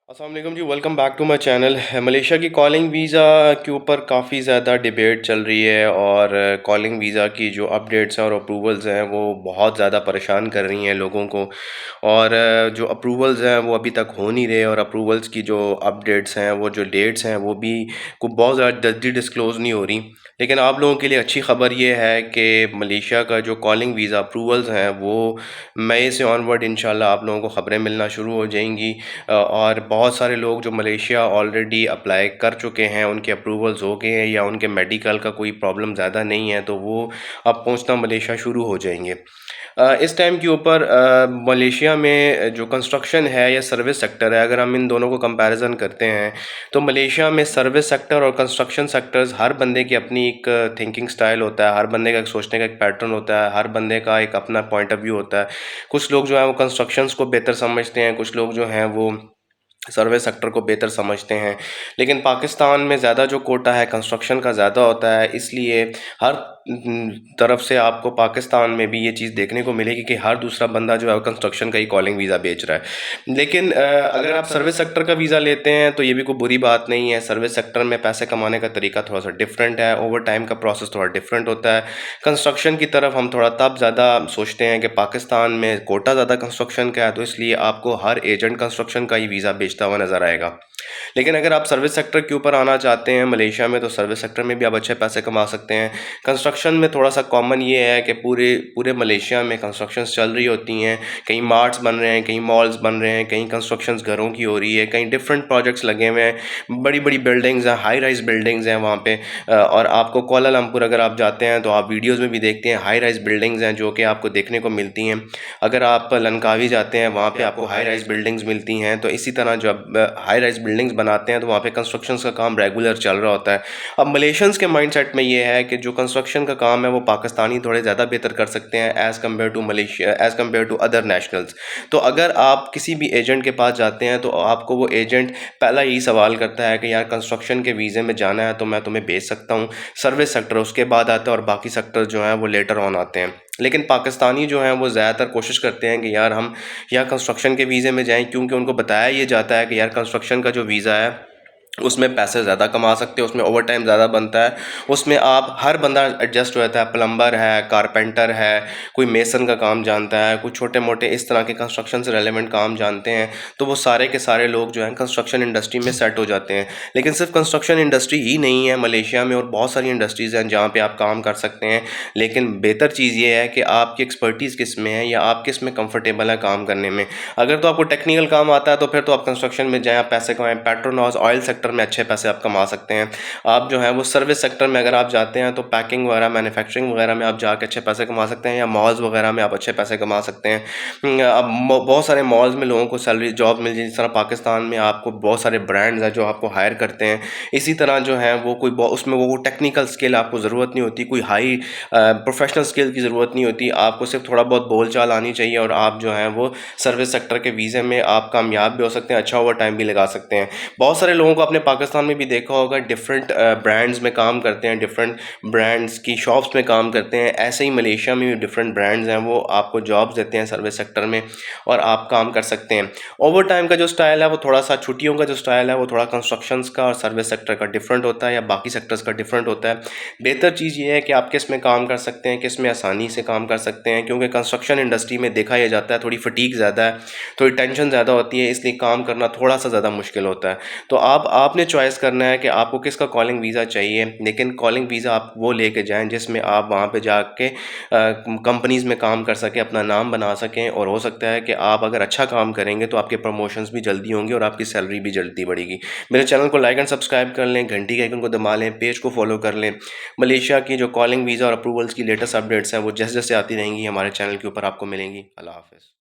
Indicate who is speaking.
Speaker 1: अस्सलाम वालेकुम ji, welcome back to my channel. Malaysia की कॉलिंग वीज़ा के ऊपर काफ़ी ज़्यादा डिबेट चल रही है और कॉलिंग वीज़ा की जो अपडेट्स हैं और अप्रूवल्स हैं वो बहुत ज़्यादा परेशान कर रही हैं लोगों को। और जो अप्रूवल्स हैं वो अभी तक हो नहीं रहे, और अप्रूवल्स की जो अपडेट्स हैं, वो जो डेट्स हैं, वो भी को बहुत ज़्यादा जल्दी डिस्क्लोज़ नहीं हो रही। लेकिन आप लोगों के लिए अच्छी ख़बर ये है कि मलेशिया का जो कॉलिंग वीज़ा अप्रूवल्स हैं वो मई से ऑनवर्ड इंशाल्लाह आप लोगों को ख़बरें मिलना शुरू हो जाएंगी। और बहुत सारे लोग जो मलेशिया ऑलरेडी अप्लाई कर चुके हैं, उनके अप्रूवल्स हो गए हैं या उनके मेडिकल का कोई प्रॉब्लम ज़्यादा नहीं है, तो वो अब पहुंचना मलेशिया शुरू हो जाएंगे। इस टाइम के ऊपर मलेशिया में जो कंस्ट्रक्शन है या सर्विस सेक्टर है, अगर हम इन दोनों को कंपैरिजन करते हैं तो मलेशिया में सर्विस सेक्टर और कंस्ट्रक्शन सेक्टर्स, हर बंदे की अपनी एक थिंकिंग स्टाइल होता है, हर बंदे का एक सोचने का एक पैटर्न होता है, हर बंदे का एक अपना पॉइंट ऑफ व्यू होता है। कुछ लोग जो है वो कंस्ट्रक्शंस को बेहतर समझते हैं, कुछ लोग जो हैं वो सर्विस सेक्टर को बेहतर समझते हैं। लेकिन पाकिस्तान में ज़्यादा जो कोटा है कंस्ट्रक्शन का ज़्यादा होता है, इसलिए हर तरफ से आपको पाकिस्तान में भी ये चीज़ देखने को मिलेगी कि हर दूसरा बंदा जो है कंस्ट्रक्शन का ही कॉलिंग वीज़ा बेच रहा है। लेकिन अगर आप सर्विस सेक्टर का वीज़ा लेते हैं तो ये भी कोई बुरी बात नहीं है। सर्विस सेक्टर में पैसे कमाने का तरीका थोड़ा सा डिफरेंट है, ओवर टाइम का प्रोसेस थोड़ा डिफरेंट होता है। कंस्ट्रक्शन की तरफ हम थोड़ा तब ज़्यादा सोचते हैं कि पाकिस्तान में कोटा ज़्यादा कंस्ट्रक्शन का है, तो इसलिए आपको हर एजेंट कंस्ट्रक्शन का ही वीज़ा बेचता हुआ नज़र आएगा। लेकिन अगर आप सर्विस सेक्टर के ऊपर आना चाहते हैं मलेशिया में, तो सर्विस सेक्टर में भी आप अच्छे पैसे कमा सकते हैं। कंस्ट्रक्शन में थोड़ा सा कॉमन ये है कि पूरे पूरे मलेशिया में कंस्ट्रक्शंस चल रही होती हैं। कहीं मार्ट्स बन रहे हैं, कहीं मॉल्स बन रहे हैं, कहीं कंस्ट्रक्शंस घरों की हो रही है, कहीं डिफरेंट प्रोजेक्ट्स लगे हुए हैं, बड़ी बड़ी बिल्डिंग्स हैं, हाई राइज बिल्डिंग्स हैं वहाँ पे। और आपको कोलालमपुर अगर आप जाते हैं तो आप वीडियोज़ में भी देखते हैं हाई राइज बिल्डिंग्स हैं जो कि आपको देखने को मिलती हैं। अगर आप लंकावी जाते हैं वहाँ पे आपको हाई राइज बिल्डिंग्स मिलती हैं। तो इसी तरह जब हाई राइज बिल्डिंग्स बनाते हैं तो वहाँ पे कंस्ट्रक्शन का काम रेगुलर चल रहा होता है। अब मलेशियंस के माइंडसेट में ये है कि जो कंस्ट्रक्शन का काम है वो पाकिस्तानी थोड़े ज़्यादा बेहतर कर सकते हैं as compare to Malaysia, as compare to other nationals. तो अगर आप किसी भी एजेंट के पास जाते हैं तो आपको वो एजेंट पहला यही सवाल करता है कि यार कंस्ट्रक्शन के वीज़े में जाना है तो मैं तुम्हें भेज सकता हूँ। सर्विस सेक्टर उसके बाद आता है और बाकी सेक्टर जो हैं वो लेटर ऑन आते हैं। लेकिन पाकिस्तानी जो हैं वो ज़्यादातर कोशिश करते हैं कि यार हम यहाँ कंस्ट्रक्शन के वीज़े में जाएं, क्योंकि उनको बताया ये जाता है कि यार कंस्ट्रक्शन का जो वीज़ा है उसमें पैसे ज़्यादा कमा सकते हैं, उसमें ओवर टाइम ज़्यादा बनता है, उसमें आप हर बंदा एडजस्ट हो जाता है। प्लम्बर है, कारपेंटर है, कोई मेसन का काम जानता है, कुछ छोटे मोटे इस तरह के कंस्ट्रक्शन से रेलेवेंट काम जानते हैं, तो वो सारे के सारे लोग जो हैं कंस्ट्रक्शन इंडस्ट्री में सेट हो जाते हैं। लेकिन सिर्फ कंस्ट्रक्शन इंडस्ट्री ही नहीं है मलेशिया में, और बहुत सारी इंडस्ट्रीज़ हैं जहाँ पे आप काम कर सकते हैं। लेकिन बेहतर चीज़ ये है कि आपकी एक्सपर्टीज़ किस में है या आप किस में कंफर्टेबल है काम करने में। अगर तो आपको टेक्निकल काम आता है तो फिर तो आप कंस्ट्रक्शन में जाएँ, आप पैसे कमाएँ। पेट्रोनॉस ऑयल सेक्टर में अच्छे पैसे आप कमा सकते हैं। आप जो है वो सर्विस सेक्टर में अगर आप जाते हैं तो पैकिंग वगैरह, मैन्युफैक्चरिंग वगैरह में आप जाके अच्छे पैसे कमा सकते हैं, या मॉल्स वगैरह में आप अच्छे पैसे कमा सकते हैं। अब बहुत सारे मॉल्स में लोगों को सैलरी जॉब मिल जाए, जिस तरह पाकिस्तान में आपको बहुत सारे ब्रांड्स हैं जो आपको हायर करते हैं। इसी तरह जो है वो कोई उसमें वो टेक्निकल स्किल आपको ज़रूरत नहीं होती, कोई हाई प्रोफेशनल स्किल की ज़रूरत नहीं होती। आपको सिर्फ थोड़ा बहुत बोल चाल आनी चाहिए और आप जो है वो सर्विस सेक्टर के वीज़े में आप कामयाब भी हो सकते हैं, अच्छा ओवर टाइम भी लगा सकते हैं। बहुत सारे लोगों को आपने पाकिस्तान में भी देखा होगा, डिफरेंट ब्रांड्स में काम करते हैं, डिफरेंट ब्रांड्स की शॉप्स में काम करते हैं। ऐसे ही मलेशिया में भी डिफरेंट ब्रांड्स हैं, वो आपको जॉब्स देते हैं सर्विस सेक्टर में और आप काम कर सकते हैं। ओवर टाइम का जो स्टाइल है वो थोड़ा सा, छुट्टियों का जो स्टाइल है वो थोड़ा कंस्ट्रक्शंस का और सर्विस सेक्टर का डिफरेंट होता है या बाकी सेक्टर्स का डिफरेंट होता है। बेहतर चीज़ ये है कि आप किस में काम कर सकते हैं, किस में आसानी से काम कर सकते हैं, क्योंकि कंस्ट्रक्शन इंडस्ट्री में देखा यह जाता है थोड़ी फटीक ज़्यादा है, थोड़ी टेंशन ज़्यादा होती है, इसलिए काम करना थोड़ा सा ज़्यादा मुश्किल होता है। तो आपने चॉइस करना है कि आपको किसका कॉलिंग वीज़ा चाहिए। लेकिन कॉलिंग वीज़ा आप वो लेके जाएं जिसमें आप वहाँ पे जाके कंपनीज़ में काम कर सकें, अपना नाम बना सकें, और हो सकता है कि आप अगर अच्छा काम करेंगे तो आपके प्रमोशंस भी जल्दी होंगे और आपकी सैलरी भी जल्दी बढ़ेगी। मेरे चैनल को लाइक एंड सब्सक्राइब कर लें, घंटी के आइकन को दबा लें, पेज को फॉलो कर लें। मलेशिया की जो कॉलिंग वीज़ा और अप्रूवल्स की लेटेस्ट अपडेट्स हैं वो जैसे जैसे आती रहेंगी हमारे चैनल के ऊपर आपको मिलेंगी। अल्लाह हाफ़िज़।